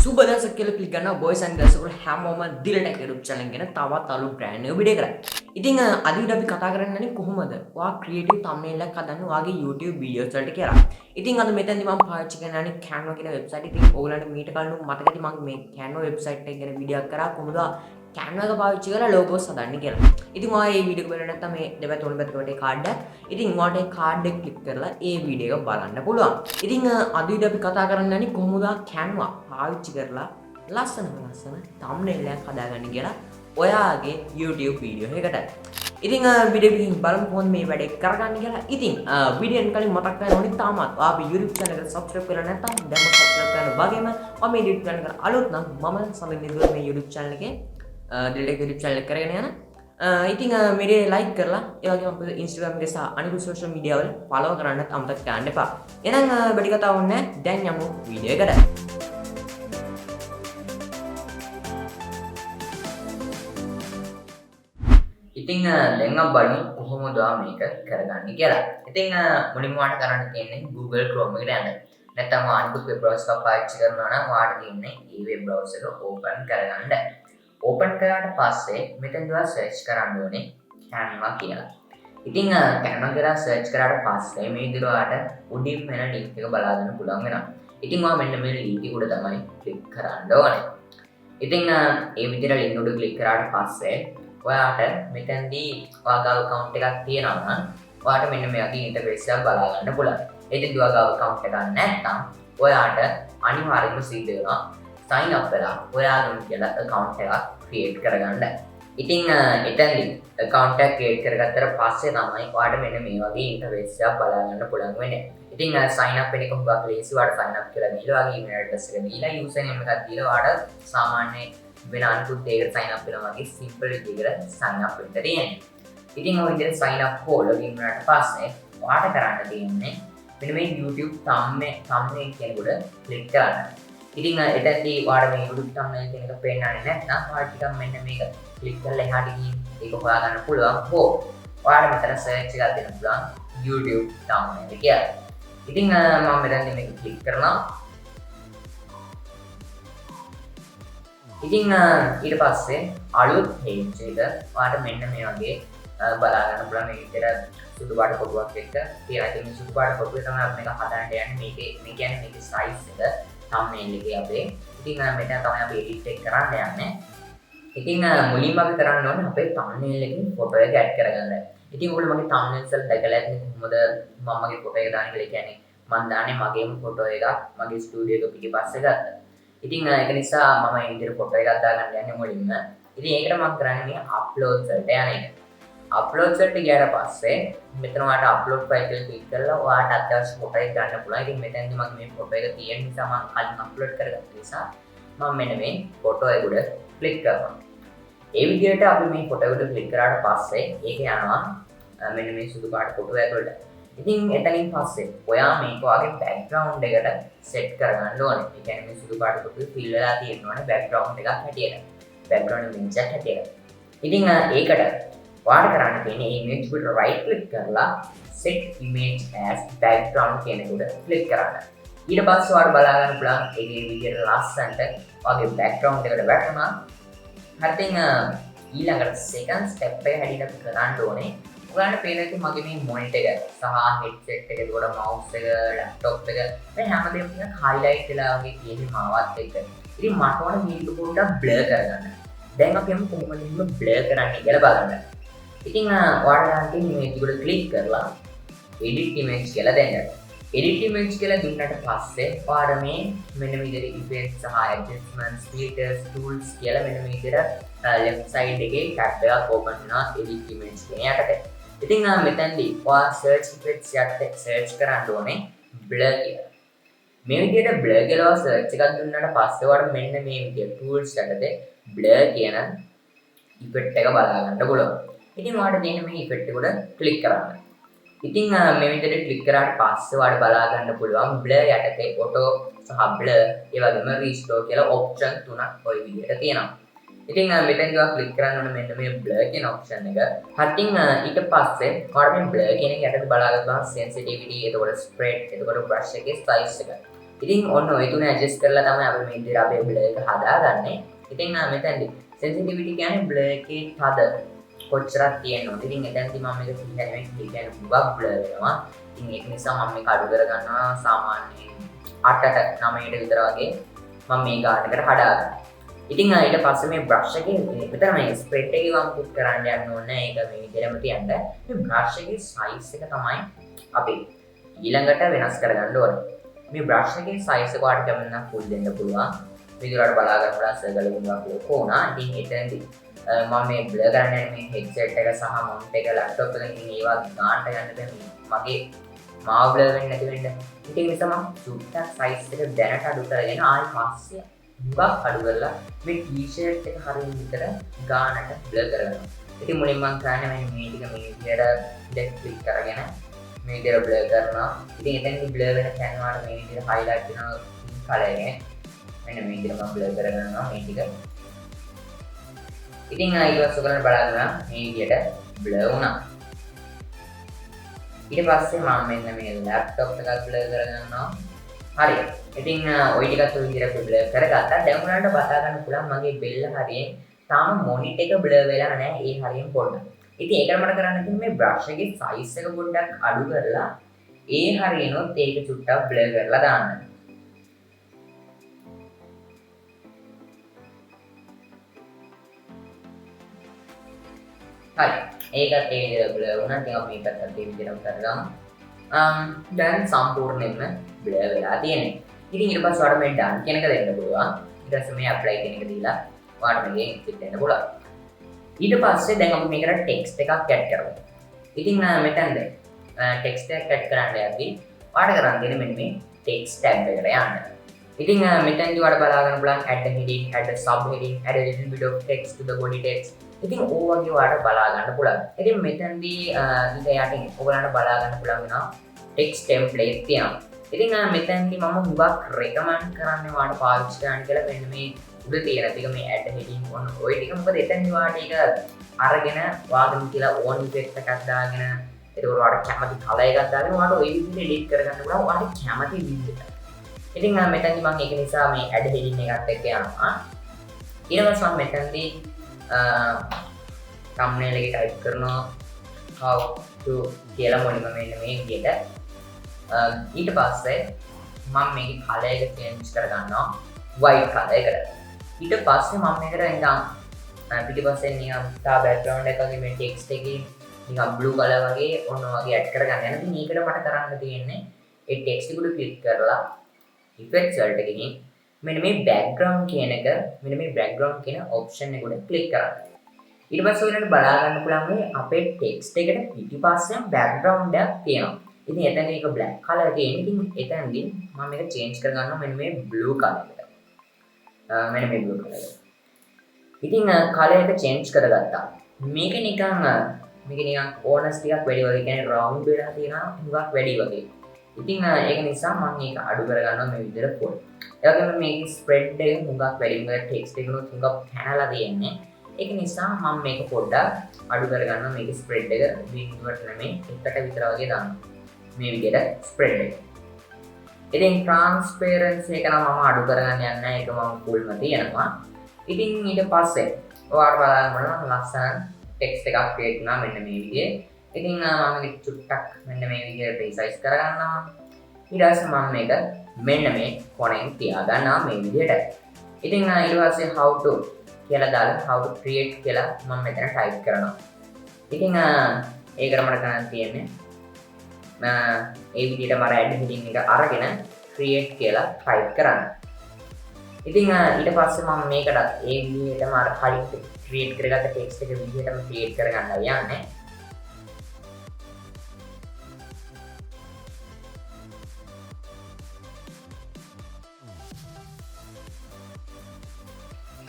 සුබ දවසක් කියලා ක්ලික් කරනවා boys and girls වල හැමෝම දිලට YouTube channel එක ගැන තවත් අලුත් brand new video එකක්. ඉතින් අද විදිහට අපි කතා කරන්නේ කොහොමද ඔයා creative thumbnail එකක් හදන්න ඔයාගේ YouTube videos වලට කියලා. ඉතින් අද මෙතනදී මම පාවිච්චි කරන්නේ Canva කියන website එක. ඉතින් ඕගලන්ට මීට කලින් මතක ඇති මම මේ Canva website එක ගැන වීඩියෝ එකක් කරා කොහොමද Canva එක පාවිච්චි කරලා logos හදන්න කියලා. ඉතින් ඔයා මේ වීඩියෝ එක බලන්න නැත්නම් මේ දෙපැත්ත තුන පැත්තකට ඒ කාඩ් එක. ඉතින් ඔයාට ඒ කාඩ් එක ක්ලික් කරලා ඒ වීඩියෝ එක බලන්න පුළුවන්. ඉතින් අද විදිහට අපි කතා කරන්නේ කොහොමද Canva පාවිච්චි කරලා ලස්සන thumbnail එකක් හදාගන්න කියලා ඔයාගේ YouTube වීඩියෝ එකකට. ඉතින් වීඩියෝ එකකින් බලමු කොහොමද මේ වැඩේ කරගන්න කියලා. ඉතින් වීඩියෝ එක කලින් මතක් කරගන්න ඕනේ තාමත් ඔයාගේ YouTube channel එකට subscribe කරලා නැත්නම් දැන්ම subscribe කරන්න වගේම ඔයා මේ YouTube channel එකට අලුත් නම් මම සමින්දුව මේ YouTube channel එකේ delete YouTube channel එක කරගෙන යන ඉතින් මේ like කරලා ඒ වගේම අපේ Instagram එකේ සහ අනිකුත් social media වල follow කරන්නත් අමතක කරන්න එපා. එහෙනම් වැඩි කතාවක් නැහැ. දැන් යමු වීඩියෝ එකට. ඉතින් දැන් අපි බලමු කොහොමද මේක කරගන්නේ කියලා. ඉතින් මුලින්ම ඔයාලට කරන්න තියෙන්නේ Google Chrome එකට යන්න. නැත්නම් අනිකුත් web browser එකක් පාවිච්චි කරනවා නම් ඔයාලට තියෙන්නේ මේ web browser එක open කරගන්න. open කරාට පස්සේ මෙතනදී ඔයා search කරන්න ඕනේ Canva කියලා. ඉතින් Canva කියලා search කරාට පස්සේ මේ විදිහට ඔයාලට උඩින් වෙන link එක බලා ගන්න පුළුවන් වෙනවා. ඉතින් ඔයා මෙන්න මේ link එක උඩ තමයි click කරන්න ඕනේ. ඉතින් මේ විදිහට link උඩ click කරාට පස්සේ ඔයාට මෙතනදී ඔයාගේ account එකක් තියෙනවා නම් ඔයාට මෙන්න මේ වගේ interface එකක් බලා ගන්න පුළුවන්. ඉතින් ඔයාගේ account එකක් නැත්නම් ඔයාට අනිවාර්යයෙන්ම සිද්ධ වෙනවා sign up වෙලා ඔයාගම කියලා account එකක් create කරගන්න. ඉතින් එතනදී account එක create කරගත්තට පස්සේ තමයි ඔයාට මෙන්න මේ වගේ interface එකක් බලා ගන්න පුළුවන් වෙන්නේ. ඉතින් sign up වෙන එක හුඟක් ලේසි. ඔයාට sign up කියලා දීලා ඔයාගේ email address එක දීලා username එකක් දීලා ඔයාට සාමාන්‍ය වෙන අනිකුත් ඒකට sign up වෙනවා වගේ simple විදිහකට sign up වෙන්න තියෙනවා. ඉතින් ඔය විදිහට sign up ලොගින් වුණාට පස්සේ ඔයාට කරන්න තියෙන්නේ මෙන්න මේ YouTube thumbnail කෙනෙකුට click කරන්න. ඉතින් එතනදී ඔයාලා මේ YouTube thumbnail කියන එක පෙන්නන්නේ නැත්නම් ඔයාලා ටිකක් මෙන්න මේක click කරලා එහාට ගිහින් ඒක හොයාගන්න පුළුවන්. ඔයාලා මෙතන search එකක් දෙන්න පුළුවන් YouTube thumbnail කියලා. ඉතින් මම මෙතනදී මේක click කරනවා. ඉතින් ඊට පස්සේ අලුත් page එක ඔයාලට මෙන්න මේ වගේ බලා ගන්න පුළුවන්. මේ විදිහට සුදු පාට කොටුවක් එක්ක තියෙනවා. ඉතින් මේ සුදු පාට කොටුවේ තමයි අපි මේක හදාන්න යන්නේ. මේ කියන්නේ මේකේ size එක thumbnail එකේ අපේ. ඉතින් මෙතන තමයි අපි edit එක කරන්න යන්නේ. ඉතින් මුලින්ම අපි කරන්න ඕනේ අපේ thumbnail එකේ photo එක add කරගන්න. ඉතින් ඔයගොල්ලෝ මගේ thumbnails වල දැකලා ඇති කොහොමද මම මගේ photo එක දාන්නේ කියලා. කියන්නේ මම දාන්නේ මගේම photo එකක් මගේ studio එක පිටිපස්සේ ගත්තා. ඉතින් ඒක නිසා මම මේ විදිහට ෆොටෝ එකක් දාගන්න යන්නේ මුලින්ම. ඉතින් ඒකට මම කරන්නේ මේ අප්ලෝඩ් වලට යන එක. අප්ලෝඩ් වලට ගියාට පස්සේ මෙතන ඔයාලට අප්ලෝඩ් ෆයිල් එක ක්ලික් කරලා ඔයාලට අත්‍යවශ්‍ය ෆොටෝ එක ගන්න පුළුවන්. ඉතින් මෙතනදී මම මේ ෆොටෝ එක තියෙන නිසා මම කලින් අප්ලෝඩ් කරගත්ත නිසා මම මෙන්න මේ ෆොටෝ එක උඩ ක්ලික් කරනවා. ඒ විදිහට අපි මේ ෆොටෝ එක උඩ ක්ලික් කරාට පස්සේ ඒක යනවා මෙන්න මේ සුදු පාට ෆොටෝ ඇතුළට. ඉතින් එතනින් පස්සේ ඔයා මේක වගේ බෑග්ග්‍රවුන්ඩ් එකට සෙට් කරගන්න ඕනේ. ඒ කියන්නේ මේ සුදු පාට කොටුවේ ෆිල් වෙලා තියෙනවනේ බෑග්ග්‍රවුන්ඩ් එකක් හැටියට. බෑග්ග්‍රවුන්ඩ් ඉමේජ් එකක් හැටියට. ඉතින් ඒකට ඔයාලට කරන්න තියෙන්නේ මේ ඉමේජ් එකට රයිට් ක්ලික් කරලා set image as background කියන එකට ක්ලික් කරන්න. ඊට පස්සේ ඔයාලට බලා ගන්න පුළුවන් ඒකේ විදියට ලස්සනට ඔයාගේ බෑග්ග්‍රවුන්ඩ් එකට වැටුණා. හරියට ඊළඟට second step එක හැටියට අපි කරන්න ඕනේ ඔයාලට පේනවා මගේ මේ මොනිටර් එක සහ headset එක එතකොට mouse එක laptop එක මේ හැමදේම ටිකක් highlight වෙලා වගේ තියෙන්නේ මාවත් එක්ක. ඉතින් මට ඕන මේක පොඩ්ඩක් blur කරගන්න. දැන් අපි යමු කොහොමද මේක blur කරන්නේ කියලා බලන්න. ඉතින් ඔයාලට තියෙන්නේ මේක උඩ click කරලා edit image කියලා දෙන්න. edit image කියලා දුන්නාට පස්සේ ඔයාලා මේ මෙන්න මේ විදිහට effects සහ adjustments filters tools කියලා මෙන්න මේ විදිහට left side එකේ tab එකක් open වෙනවා edit image කියන යටතේ. ඉතින් මෙතනදී ඔයා search effects යටතේ search කරන්න ඕනේ blur කියලා. මේ විදිහට blur කියලා search එකක් දුන්නාට පස්සේ ඔයාලට මෙන්න මේ විදිහට tools යටතේ blur කියන effect එක බලා ගන්න පුළුවන්. ඉතින් ඔයාලට දෙන්න මේ effect එක උඩ click කරන්න. ඉතින් මේ විදිහට click කරාට පස්සේ ඔයාලට බලා ගන්න පුළුවන් blur යටතේ auto සහ blur ඒ වගේම restore කියලා option තුනක් ওই විදිහට තියෙනවා. ඉතින් මෙතෙන් ගා ක්ලික් කරන්න ඕනේ මෙන්න මේ blur කියන option එක. හතින් ඊට පස්සේ ඔයාලට මේ blur කියන එක යටතේ බලා ගන්න sensitivity, එතකොට spread, එතකොට brush එකේ size එක. ඉතින් ඔන්න ඔය තුන ඇඩ්ජස්ට් කරලා තමයි අපි මේ විදිහට අපේ බ්ලර් එක හදාගන්නේ. ඉතින් මෙතනදී sensitivity කියන්නේ බ්ලර් එකේ තද කොච්චරක් තියෙනවද. ඉතින් එතනදී මම මේක පිළිගන්නේ කියන්නේ හුඟක් බ්ලර් වෙනවා. ඉතින් ඒක නිසා මම මේක අඩු කරගන්නවා සාමාන්‍යයෙන් 8ට 9ට විතර වගේ මම මේ ගානකට හදාගන්නවා. ඉතින් ඊට පස්සේ මේ බ්‍රෂ් එකේ මෙතන මේ ස්ප්‍රෙඩ් එකේ වම් පුට් කරන්න යන්න ඕනේ. ඒක මේ විදිහටම තියන්න. මේ බ්‍රෂ් එකේ සයිස් එක තමයි අපි ඊළඟට වෙනස් කරගන්න ඕනේ. මේ බ්‍රෂ් එකේ සයිස් එක ඔයාලට කැමති නම් ෆුල් දෙන්න පුළුවන්. විදිහට බලා ගන්න පුළුවන් සර්කල් එකක් ලොකු වුණා. ඉතින් එතනදී මම මේ බ්ලර් කරන්නේ මේ හෙඩ්සෙට් එක සහ මවුන්ට් එක ලැප්ටොප් එකකින් ඉතින් ඒවා ගන්නට යන්න බෑ මගේ මාව බ්ලර් වෙන්නේ නැති වෙන්න. ඉතින් ඒ නිසා මම චුට්ටක් සයිස් එක දැනට අඩු කරගෙන ආයෙ පස්සේ හුඟක් අඩු කරලා මේ ටී-ෂර්ට් එක හරියට විතර ගානට බ්ලර් කරගන්නවා. ඉතින් මුලින් මම කරන්නේ මේ ටික මේ විදිහට ඩෙක් ක්ලික් කරගෙන මේ විදිහට බ්ලර් කරනවා. ඉතින් එතනදී බ්ලර් වෙන තැන් වල මේ විදිහට හයිලයිට් වෙනවා කලර් එක. මෙන්න මේ විදිහට මම බ්ලර් කරගන්නවා මේ ටික. ඉතින් ඊට පස්සේ ඔයගොල්ලෝ බලන්න මේ විදිහට බ්ලර් වුණා. ඊට පස්සේ මම මෙන්න මේ ලැප්ටොප් එකක් බ්ලර් කරගන්නවා. හරි. ඉතින් ওই ටිකත් ඔය විදිහට බ්ලර් කරගත්තා. දැන් උනාට බතා ගන්න පුළුවන් මගේ බෙල්ල හරියෙන් තාම මොනිටර් එක බ්ලර් වෙලා නැහැ. ඒ හරියෙන් පොඩ්ඩක්. ඉතින් ඒකට මට කරන්න තියෙන්නේ මේ බ්‍රෂ් එකේ සයිස් එක පොඩ්ඩක් අඩු කරලා ඒ හරියනොත් ඒක චුට්ටක් බ්ලර් කරලා දාන්න. හරි. ඒකත් ඒ විදිහට බ්ලර් වුණා. ඉතින් අපි මේකත් ඒ විදිහටම කරගමු. දැන් සම්පූර්ණයෙන්ම බ්ලර් වෙලා තියෙනවා. ඉතින් ඊට පස්සේ ඔයාලට මේ ඩන් කියන එක දෙන්න පුළුවන්. ඊට පස්සේ මේ ඇප්ලයි කියන එක දීලා ඔයාලට මේකෙන් එක්සිට් වෙන්න පුළුවන්. ඊට පස්සේ දැන් අපි මේකට ටෙක්ස්ට් එකක් ඇඩ් කරමු. ඉතින් මෙතනද ටෙක්ස්ට් එකක් ඇඩ් කරන්න යද්දී ඔයාලට කරන්න තියෙන්නේ මෙන්න මේ ටෙක්ස්ට් ටැබ් එකට යන්න. ඉතින් මෙතනදී ඔයාලට බලා ගන්න පුළුවන් add heading, add sub heading, add a little bit of text to the body text. ඉතින් ඕවගේ ඔයාලට බලා ගන්න පුළුවන්. ඉතින් මෙතනදී ඊට යටින් ඔයගලන්ට බලා ගන්න පුළුවන් වෙනවා text template තියෙනවා. ඉතින් මෙතනදී මම හුඟක් recommend කරන්නේ ඔයාලට පාවිච්චි කරන්න කියලා මෙන්න මේ උඩ තියෙන ටික මේ add heading on ඔය ටික මොකද එතනදී ඔයාලට ඒක අරගෙන වාගම කියලා on effect එකක් දාගෙන ඒක ඔයාලට කැමති color එකක් දාගෙන ඔයාලට ওই විදිහට edit කරගන්න පුළුවන් ඔයාලට කැමති විදිහට. ඉතින් මෙතනදී මම ඒක නිසා මේ add heading එකත් එක්ක යනවා. ඊට පස්සේ මම මෙතනදී thumbnail එකේ type කරනවා how to කියලා මොනිම මෙන්න මේ විදිහට. ඊට පස්සේ මම මේකේ color එක change කරගන්නවා white color එකට. ඊට පස්සේ මම මේකට නිකන් පිටිපස්සේ නිකන් තා background එක වගේ මේ text එකේ නිකන් blue color වගේ ඔන්න වගේ add කරගන්න යනවා. ඉතින් මේකට මට කරන්න තියෙන්නේ ඒ text එක උඩ click කරලා effects වලට ගිහින් මෙන්න මේ background කියන එක මෙන්න මේ background කියන option එක උඩ click කරන්න. ඊට පස්සේ ඔයගලන්ට බලා ගන්න පුළුවන් මේ අපේ text එකට පිටිපස්සෙන් background එකක් තියෙනවා. ඉතින් එතන ඒක black color තියෙන. ඉතින් එතනදී මම මේක change කරගන්නවා මෙන්න මේ blue color එකට. මෙන්න මේ blue color එක. ඉතින් color එක change කරගත්තා. මේක නිකන් ඕනස් ටිකක් වැඩි වගේ කියන්නේ round වෙලා තියෙනවා හුඟක් වැඩි වගේ. ඉතින් ඒක නිසා මම මේක අඩු කරගන්නවා මේ විදිහට පොඩි. ඒ වගේම මේකේ ස්ප්‍රෙඩ් එක හුඟක් වැඩි මොකද ටෙක්ස්ට් එක උනොත් හුඟක් පැනලා තියෙන්නේ. ඒක නිසා මම මේක පොඩ්ඩක් අඩු කරගන්නවා මේකේ ස්ප්‍රෙඩ් එක බිඳුවට නෙමෙයි එකට විතර වගේ දානවා. මේ විදිහට ස්ප්‍රෙඩ් එක. ඉතින් ට්‍රාන්ස්පරන්සි එක නම් මම අඩු කරගන්න යන්නේ නැහැ. ඒක මම ෆුල්ම තියනවා. ඉතින් ඊට පස්සේ ඔයාලට බලන්න බලන්න ලස්සන ටෙක්ස්ට් එකක් ක්‍රියේට් වුණා මෙන්න මේ විදිහේ. ඉතින් මම මේක චුට්ටක් මෙන්න මේ විදිහට රීසයිස් කරගන්නවා. ඊට පස්සේ මම මේක මෙන්න මේ කොනෙන් තියාගන්නවා මේ විදිහට. ඉතින් ඊට පස්සේ how to කියලා දාලා how to create කියලා මම මෙතන type කරනවා. ඉතින් ඒකට මට කරන්න තියෙන්නේ ඒ විදිහට මම add heading එක අරගෙන create කියලා type කරන්න. ඉතින් ඊට පස්සේ මම මේකට ඒ විදිහටම අර කලින් create කරගත්ත text එක විදිහටම create කරගන්න යන්නේ.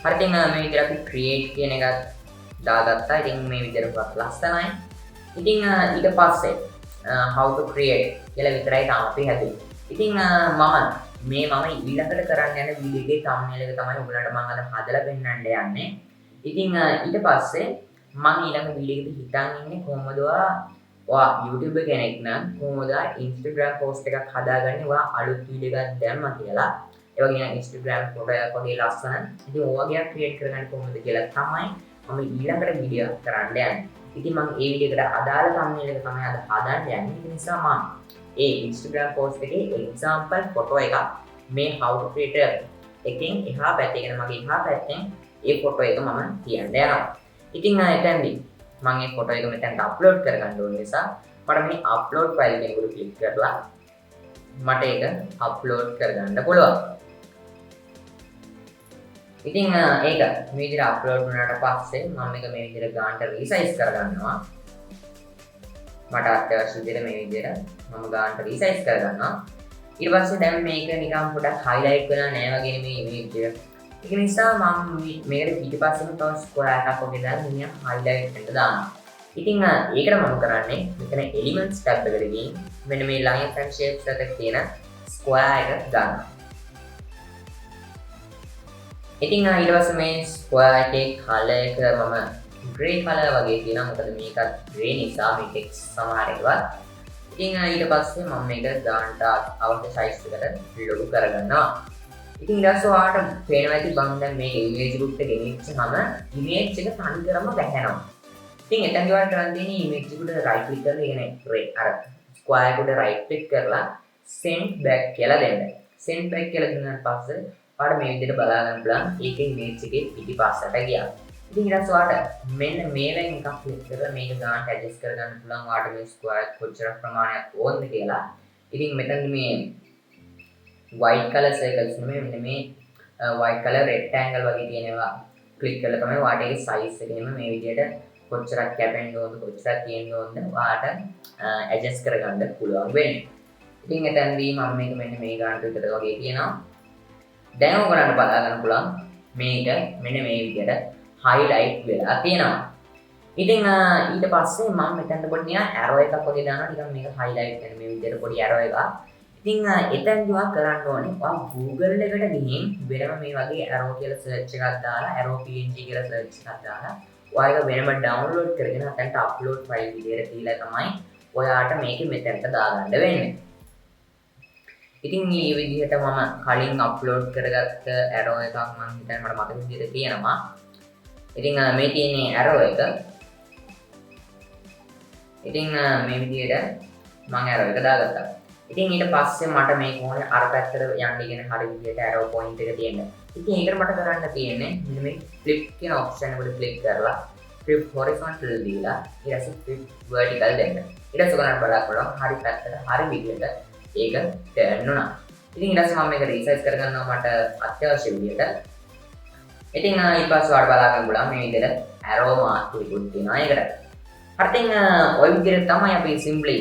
හරි ඉතින් මේ විදිහට අපි create කියන එකත් දාගත්තා. ඉතින් මේ විදිහට ලස්සනයි. ඉතින් ඊට පස්සේ how to create කියලා විතරයි තාම අපි හැදුවේ. ඉතින් මම ඊළඟට කරන්න යන වීඩියෝ එකේ thumbnail එක තමයි ඔයගලන්ට මම අද හදලා පෙන්නන්න යන්නේ. ඉතින් ඊට පස්සේ මම ඊළඟ වීඩියෝ එකේදී හිතන් ඉන්නේ කොහොමද YouTube කෙනෙක් නම් කොහොමද Instagram post එකක් හදාගන්නේ ඔයා අලුත් වීඩියෝ එකක් දැම්මා කියලා. ඒ වගේ Instagram ෆොටෝ එකක් වගේ ලස්සන. ඉතින් ඔය වගේ ක්‍රියේට් කරගන්නේ කොහොමද කියලා තමයි මම ඊළඟට වීඩියෝ කරන්න යන්නේ. ඉතින් මම ඒ වීඩියෝ එකට අදාළ thumbnail එක තමයි අද හදන්න යන්නේ. ඒ නිසා මම ඒ Instagram post එකේ example ෆොටෝ එකක් මේ how to create එකෙන් එහා පැත්තේ කියන මගේ එහා පැත්තෙන් ඒ ෆොටෝ එක මම තියන්න යනවා. ඉතින් එතෙන්දී මම මේ ෆොටෝ එක මෙතනට අප්ලෝඩ් කරගන්න ඕන නිසා මට මේ අප්ලෝඩ් ෆයිල් එකේ ක්ලික් කරලා මට ඒක අප්ලෝඩ් කරගන්න පුළුවන්. ඉතින් ඒක මේ විදිහට අප්ලෝඩ් වුණාට පස්සේ මම මේක මේ විදිහට ගානට රීසයිස් කරගන්නවා. මට අවශ්‍ය විදිහට මේ විදිහට මම ගානට රීසයිස් කරගන්නවා. ඊට පස්සේ දැන් මේක නිකන් පොඩක් හයිලයිට් වෙලා නැහැ වගේ මේ ඉමේජ් එක. ඒක නිසා මම මේකට පිටිපස්සෙම තව ස්ක්වයර් එකක් වගේ දාලා මෙන්න හයිලයිට් එකට දානවා. ඉතින් ඒකට මම කරන්නේ මෙතන එලිමන්ට්ස් ටැබ් එකට ගිහින් මෙන්න මේ lines and shapes එකක තියෙන ස්ක්වයර් එක ගන්නවා. ඉතින් ඊට පස්සේ මේ ස්ක්වයර් එකේ කලර් එක මම ග්‍රේ කලර් වගේ තියෙනවා. මොකද මේකත් ග්‍රේ නිසා මේ ටෙක්ස්ට් සමහර ඒවා. ඉතින් ඊට පස්සේ මම මේක ගානට අවශ්‍ය සයිස් එකට ලොකු කරගන්නවා. ඉතින් ඊට පස්සේ ඔයාලට පේනවා ඇති බං දැන් මේක ඉමේජ් ගෲප් එක ගෙනිච්චාම ඉමේජ් එක තනිකරම වැහෙනවා. ඉතින් එතනදී ඔයාලට කරන්න තියෙන්නේ ඉමේජ් එකට රයිට් ක්ලික් කරලා කියන්නේ අර ස්ක්වයර් එකට රයිට් ක්ලික් කරලා send back කියලා දෙන්න. send back කියලා දුන්නාට පස්සේ ඔයාලට මේ විදිහට බලා ගන්න පුළුවන් ඒකේ ඉමේජ් එකේ පිටිපස්සට ගියා. ඉතින් ඊට පස්සේ ඔයාලට මෙන්න මේවෙන් එකක් ක්ලික් කරලා මේක ගානට ඇඩ්ජස්ට් කරගන්න පුළුවන් ඔයාලට මේ ස්ක්වයර් කොච්චර ප්‍රමාණයක් ඕනද කියලා. ඉතින් මෙතන මේ white color circles නෙමෙයි මෙන්න මේ white color rectangle වගේ තියෙනවා ක්ලික් කරලා තමයි ඔයාලට ඒකේ size එකේම මේ විදිහට කොච්චරක් කැපෙන්න ඕනද කොච්චරක් තියෙන්න ඕනද ඔයාලට ඇඩ්ජස්ට් කරගන්න පුළුවන් වෙන්නේ. ඉතින් එතනදී මම මේක මෙන්න මේ ගානට විතර වගේ තියෙනවා. දැන් ඔයගොල්ලන්ට බලා ගන්න පුළුවන් මේක මෙන්න මේ විදිහට highlight වෙලා තියෙනවා. ඉතින් ඊට පස්සේ මම මෙතනට පොඩි නිකන් arrow එකක් වගේ දානවා නිකන් මේක highlight කරන මේ විදිහට පොඩි arrow එකක්. ඉතින් එතනදී ඔයා කරන්න ඕනේ ඔයා Google එකට ගිහින් වෙනම මේ වගේ arrow කියලා search එකක් දාලා arrow png කියලා search එකක් දාලා ඔයා ඒක වෙනම download කරගෙන අතන්ට upload file විදිහට තියලා තමයි ඔයාට මේක මෙතනට දාගන්න වෙන්නේ. ඉතින් මේ විදිහට මම කලින් අප්ලෝඩ් කරගත්ත arrow එකක් මම හිතන්නේ මට මතක විදිහට තියෙනවා. ඉතින් මේ තියෙන්නේ arrow එක. ඉතින් මේ විදිහට මම arrow එක දාගත්තා. ඉතින් ඊට පස්සේ මට මේක ඕනේ අර පැත්තට යන්න ඉගෙන හරි විදිහට arrow point එක තියෙන්න. ඉතින් ඒකට මට කරන්න තියෙන්නේ මෙන්න මේ flip කියන option එකට click කරලා flip horizontal දීලා ඊට පස්සේ flip vertical දෙන්න. ඊට පස්සේ ගන්න බලන්න හරි පැත්තට හරි විදිහට ඒක turn වුණා. ඉතින් ඊට පස්සේ මම මේක resize කරගන්නවා මට අත්‍යවශ්‍ය විදිහට. ඉතින් ඊට පස්සේ ඔයාලට බලා ගන්න පුළුවන් මේ විදිහට arrow mark එකකුත් තියෙනවා ඒකට. හරි ඉතින් ඔය විදිහට තමයි අපි simply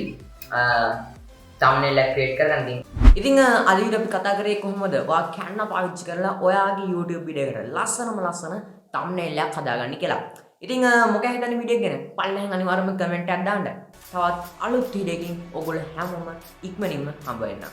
thumbnail එක create කරගන්න තියෙන්නේ. ඉතින් අද විදිහට අපි කතා කරේ කොහොමද ඔයා Canva පාවිච්චි කරලා ඔයාගේ YouTube වීඩියෝ එකට ලස්සන thumbnail එකක් හදාගන්න කියලා. ඉතින් මොකක්ද හිතන්නේ වීඩියෝ එක ගැන? පල්ලෙන් අනිවාර්යයෙන්ම කමෙන්ට් එකක් දාන්න. තවත් අලුත් වීඩියෝ එකකින් ඔයගොල්ලෝ හැමෝම ඉක්මනින්ම හම්බ වෙන්න.